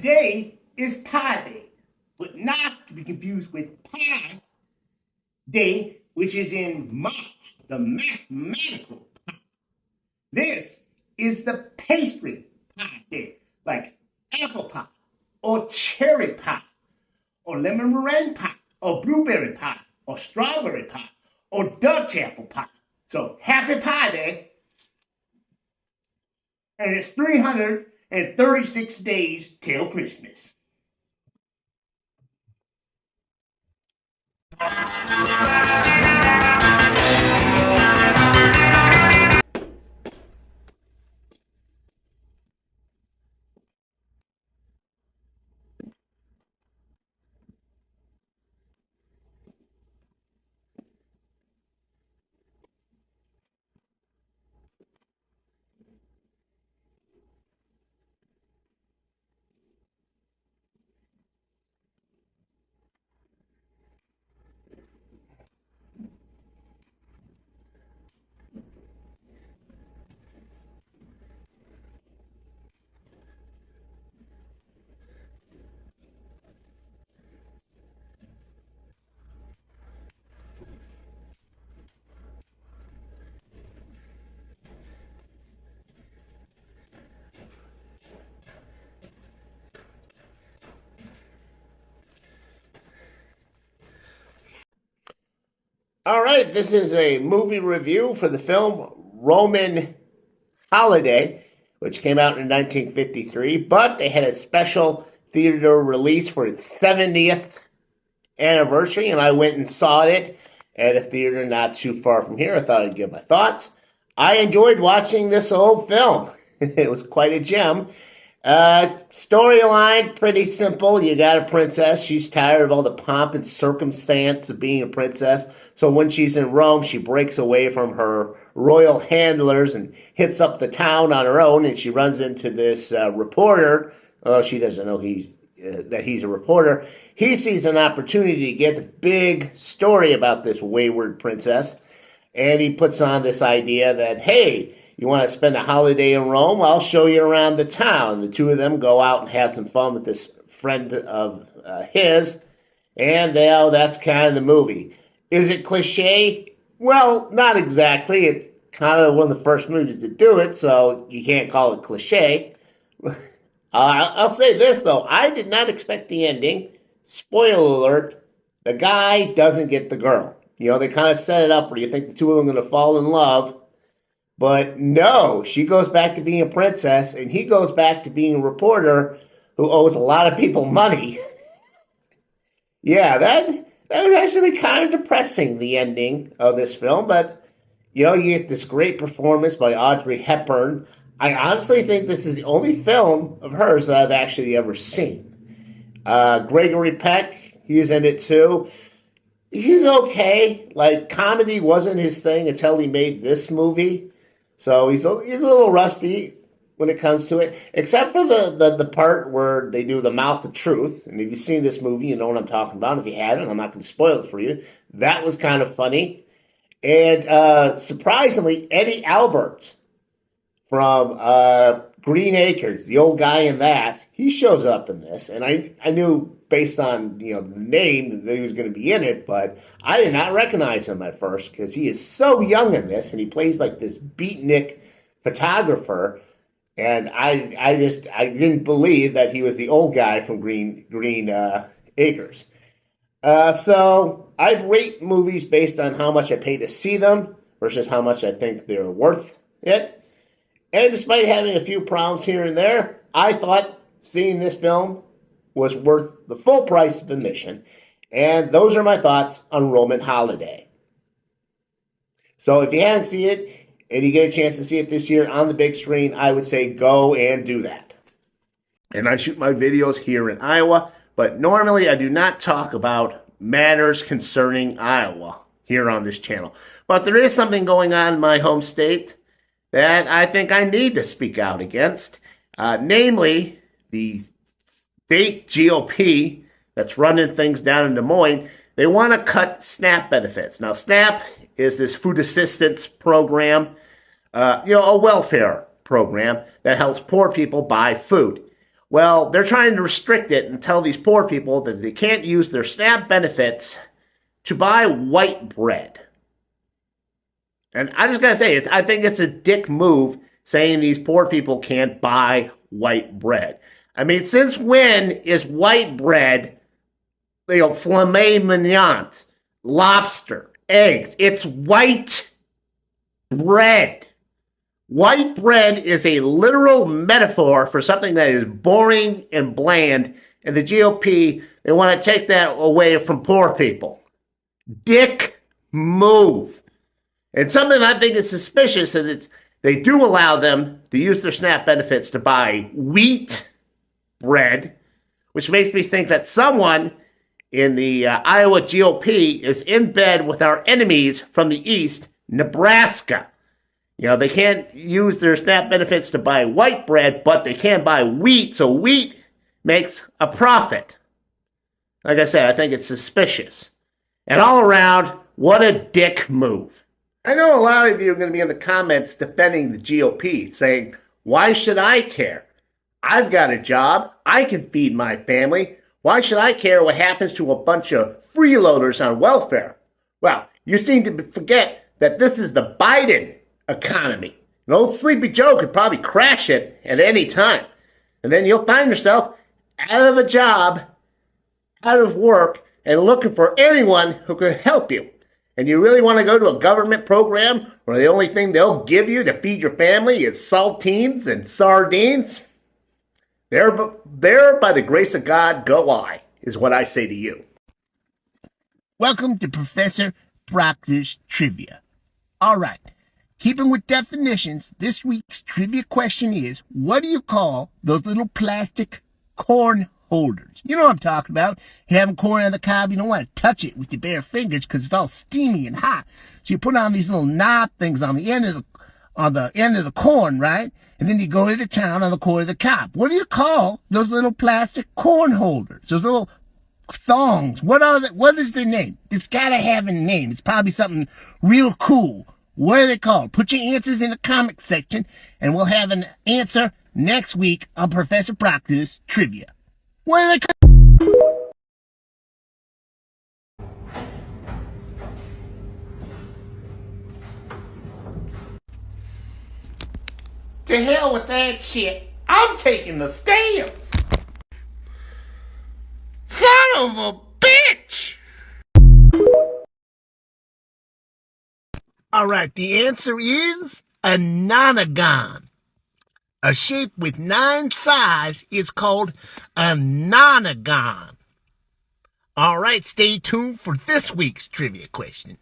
Today is Pi Day, but not to be confused with Pi Day, which is in March, the mathematical pie. This is the pastry pie day, like apple pie, or cherry pie, or lemon meringue pie, or blueberry pie, or strawberry pie, or Dutch apple pie. So happy Pie Day. And it's 336 days till Christmas. All right, this is a movie review for the film Roman Holiday, which came out in 1953, but they had a special theater release for its 70th anniversary, and I went and saw it at a theater not too far from here. I thought I'd give my thoughts. I enjoyed watching this old film. It was quite a gem. Storyline, pretty simple. You got a princess. She's tired of all the pomp and circumstance of being a princess. So when she's in Rome, she breaks away from her royal handlers and hits up the town on her own. And she runs into this reporter. She doesn't know that he's a reporter. He sees an opportunity to get a big story about this wayward princess. And he puts on this idea that, hey, you want to spend a holiday in Rome? I'll show you around the town. The two of them go out and have some fun with this friend of his. And that's kind of the movie. Is it cliche? Well, not exactly. It's kind of one of the first movies to do it, so you can't call it cliche. I'll say this, though. I did not expect the ending. Spoiler alert, the guy doesn't get the girl. You know, they kind of set it up where you think the two of them are going to fall in love. But no, she goes back to being a princess, and he goes back to being a reporter who owes a lot of people money. Yeah, that was actually kind of depressing, the ending of this film. But, you know, you get this great performance by Audrey Hepburn. I honestly think this is the only film of hers that I've actually ever seen. Gregory Peck, he's in it too. He's okay. Like, comedy wasn't his thing until he made this movie. So he's a little rusty when it comes to it, except for the part where they do the mouth of truth. And if you've seen this movie, you know what I'm talking about. If you haven't, I'm not going to spoil it for you. That was kind of funny. And surprisingly, Eddie Albert from Green Acres, the old guy in that, he shows up in this. And I knew based on the name that he was going to be in it, but I did not recognize him at first because he is so young in this, and he plays like this beatnik photographer. And I didn't believe that he was the old guy from Green Acres. So I rate movies based on how much I pay to see them versus how much I think they're worth it. And despite having a few problems here and there, I thought seeing this film was worth the full price of admission. And those are my thoughts on Roman Holiday. So if you haven't seen it, and you get a chance to see it this year on the big screen, I would say go and do that. And I shoot my videos here in Iowa, but normally I do not talk about matters concerning Iowa here on this channel. But there is something going on in my home state that I think I need to speak out against. Namely, the state GOP that's running things down in Des Moines, they want to cut SNAP benefits. Now, SNAP is this food assistance program, a welfare program that helps poor people buy food. Well, they're trying to restrict it and tell these poor people that they can't use their SNAP benefits to buy white bread. And I just gotta say, I think it's a dick move saying these poor people can't buy white bread. I mean, since when is white bread, filet mignon, lobster, eggs? It's white bread. White bread is a literal metaphor for something that is boring and bland, and the GOP, they want to take that away from poor people. Dick move. And something I think is suspicious is they do allow them to use their SNAP benefits to buy wheat bread, which makes me think that someone in the Iowa GOP is in bed with our enemies from the East, Nebraska. They can't use their SNAP benefits to buy white bread, but they can buy wheat, so wheat makes a profit. Like I said, I think it's suspicious. And all around, what a dick move. I know a lot of you are going to be in the comments defending the GOP, saying, why should I care? I've got a job. I can feed my family. Why should I care what happens to a bunch of freeloaders on welfare? Well, you seem to forget that this is the Biden economy. An old Sleepy Joe could probably crash it at any time. And then you'll find yourself out of a job, out of work, and looking for anyone who could help you. And you really want to go to a government program where the only thing they'll give you to feed your family is saltines and sardines? There by the grace of God, go I, is what I say to you. Welcome to Professor Proctor's Trivia. All right. Keeping with definitions, this week's trivia question is, what do you call those little plastic corn holders? You know what I'm talking about. You're having corn on the cob, you don't want to touch it with your bare fingers because it's all steamy and hot. So you put on these little knob things on the end of the corn, right? And then you go to the town on the core of the cob. What do you call those little plastic corn holders? Those little thongs. What is their name? It's gotta have a name. It's probably something real cool. What are they called? Put your answers in the comment section, and we'll have an answer next week on Professor Proctor's Trivia. What are they called? To hell with that shit. I'm taking the scales. Son of a bitch! All right, the answer is a nonagon. A shape with 9 sides is called a nonagon. All right, stay tuned for this week's trivia question.